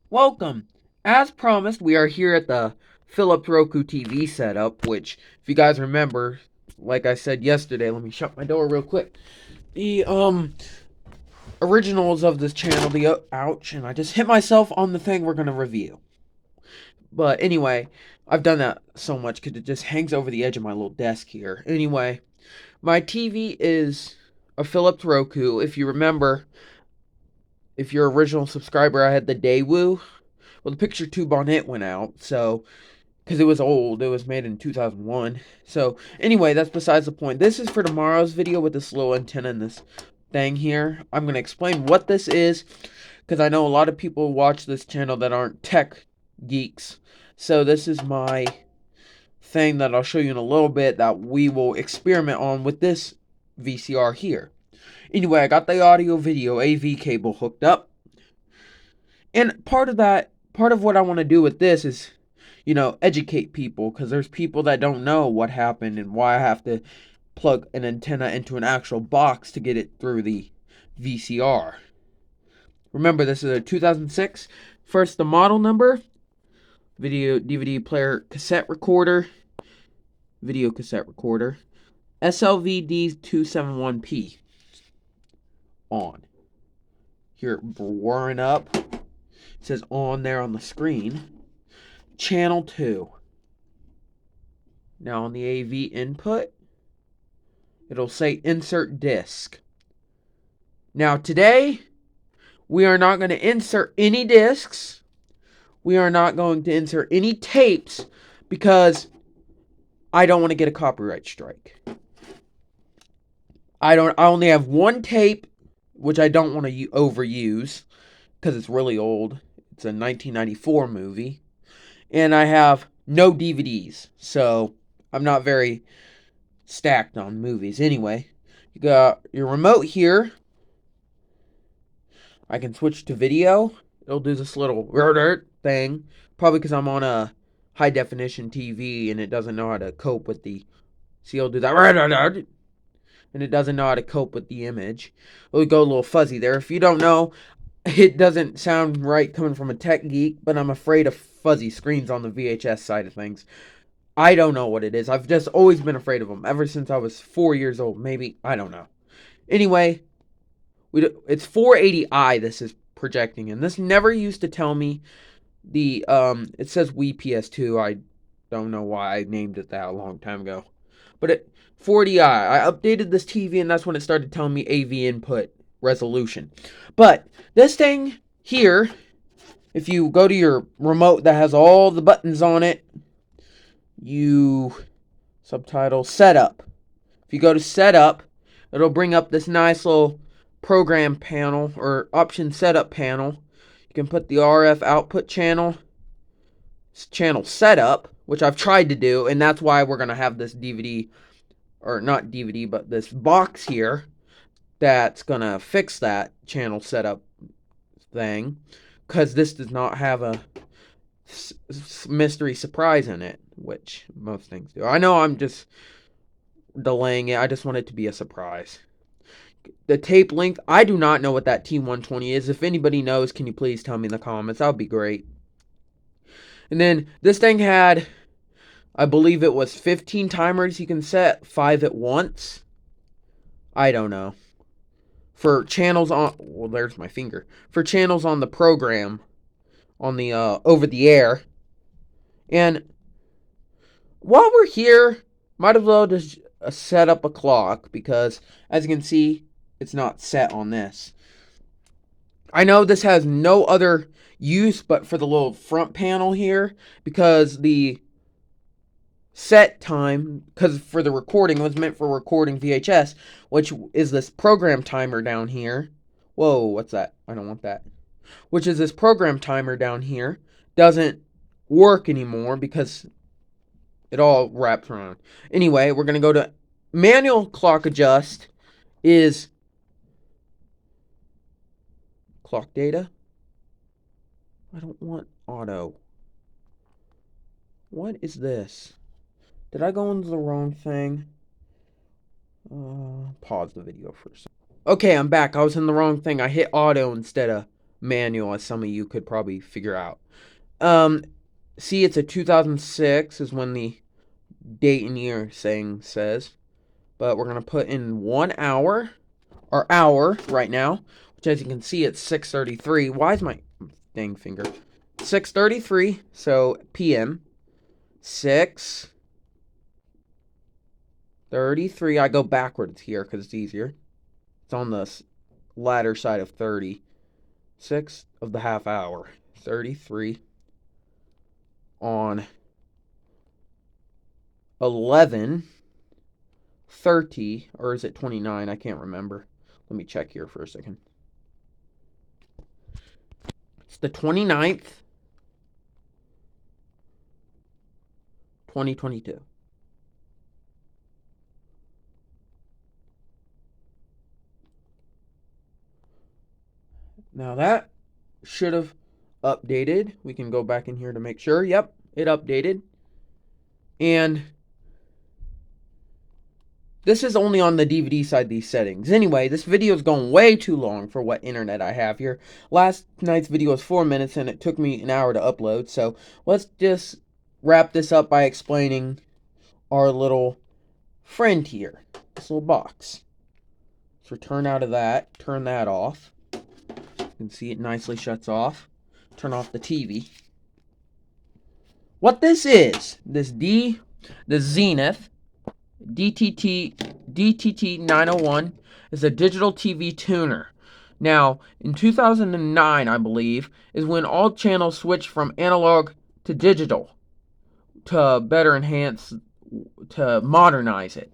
Welcome! As promised, we are here at the Philips Roku TV setup, which, if you guys remember, like I said yesterday, let me shut my door real quick. The, originals of this channel, ouch, and I just hit myself on the thing we're gonna review. But anyway, I've done that so much because it just hangs over the edge of my little desk here. Anyway, my TV is a Philips Roku. If you remember, if you're an original subscriber, I had the Daewoo. Well, the picture tube on it went out, so because it was old, it was made in 2001. So anyway, that's besides the point. This is for tomorrow's video with this little antenna and this thing here. I'm going to explain what this is because I know a lot of people watch this channel that aren't tech geeks. So this is my thing that I'll show you in a little bit that we will experiment on with this VCR here. Anyway, I got the audio video AV cable hooked up. And part of what I want to do with this is, educate people, because there's people that don't know what happened and why I have to plug an antenna into an actual box to get it through the VCR. Remember, this is a 2006. First, the model number, video DVD player cassette recorder, video cassette recorder, SLV-D271P. On. Hear it whirring up. It says on there on the screen. Channel 2. Now on the AV input, it'll say insert disc. Now today, we are not going to insert any discs. We are not going to insert any tapes because I don't want to get a copyright strike. I only have one tape, which I don't want to overuse because it's really old. It's a 1994 movie. And I have no DVDs, so I'm not very stacked on movies. Anyway, you got your remote here. I can switch to video. It'll do this little thing, probably because I'm on a high definition TV and it doesn't know how to cope with the. See, it'll do that, and it doesn't know how to cope with the image. It'll go a little fuzzy there. If you don't know, it doesn't sound right coming from a tech geek, but I'm afraid of fuzzy screens on the VHS side of things. I don't know what it is. I've just always been afraid of them ever since I was 4 years old. Maybe. I don't know. Anyway, it's 480i this is projecting in. This never used to tell me the, it says Wii PS2. I don't know why I named it that a long time ago. But it 40i. I updated this TV and that's when it started telling me AV input resolution. But this thing here, if you go to your remote that has all the buttons on it, subtitle setup. If you go to setup, it'll bring up this nice little program panel or option setup panel. You can put the RF output channel setup, which I've tried to do, and that's why we're going to have this DVD, or not DVD, but this box here that's going to fix that channel setup thing, because this does not have a mystery surprise in it, which most things do. I know I'm just delaying it. I just want it to be a surprise. The tape length, I do not know what that T120 is. If anybody knows, can you please tell me in the comments? That would be great. And then this thing had, I believe it was 15 timers you can set, 5 at once. I don't know. For channels on, well, there's my finger. For channels on the program, on the over the air. And while we're here, might as well just set up a clock, because as you can see, it's not set on this. I know this has no other use but for the little front panel here, because the set time, because for the recording, was meant for recording VHS, which is this program timer down here. Whoa, what's that? I don't want that. Which is this program timer down here, doesn't work anymore because it all wraps around. Anyway, we're going to go to manual clock adjust is clock data. I don't want auto. What is this? Did I go into the wrong thing? Pause the video for a second. Okay, I'm back. I was in the wrong thing. I hit auto instead of manual, as some of you could probably figure out. See, it's a 2006 is when the date and year says. But we're going to put in 1 hour, or hour right now, which as you can see, it's 6:33. Why is my dang finger? 6:33, so p.m. 6:33. I go backwards here because it's easier. It's on the latter side of 30. 6 of the half hour. 33 on 11:30, or is it 29? I can't remember. Let me check here for a second. It's the 29th, 2022. Now that should have updated. We can go back in here to make sure. Yep, it updated. And this is only on the DVD side, these settings. Anyway, this video is going way too long for what internet I have here. Last night's video was 4 minutes, and it took me an hour to upload. So let's just wrap this up by explaining our little friend here. This little box. Let's return out of that. Turn that off. You can see it nicely shuts off. Turn off the TV. What this is, the Zenith DTT 901 is a digital TV tuner. Now, in 2009, I believe, is when all channels switched from analog to digital to better enhance, to modernize it.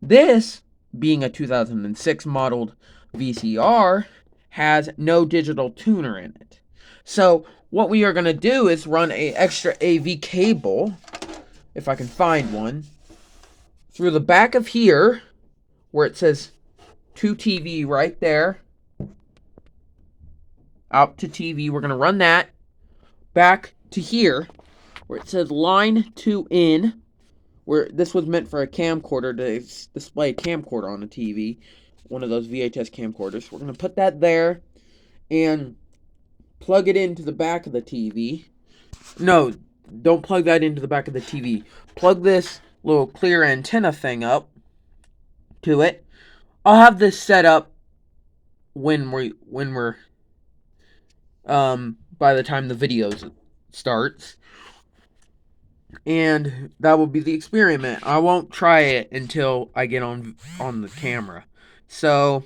This, being a 2006 modeled VCR, has no digital tuner in it. So, what we are going to do is run an extra AV cable, if I can find one, through the back of here, where it says to TV right there, out to TV. We're going to run that back to here, where it says line to in, where this was meant for a camcorder, to display a camcorder on the TV, one of those VHS camcorders. We're going to put that there and plug it into the back of the TV. No, don't plug that into the back of the TV. Plug this little clear antenna thing up to it. I'll have this set up when we're by the time the video starts, and that will be the experiment. I won't try it until I get on the camera. So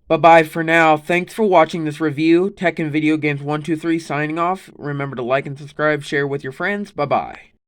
bye-bye for now. Thanks for watching this review. Tech and Video Games 123 signing off. Remember to like and subscribe, share with your friends. Bye-bye.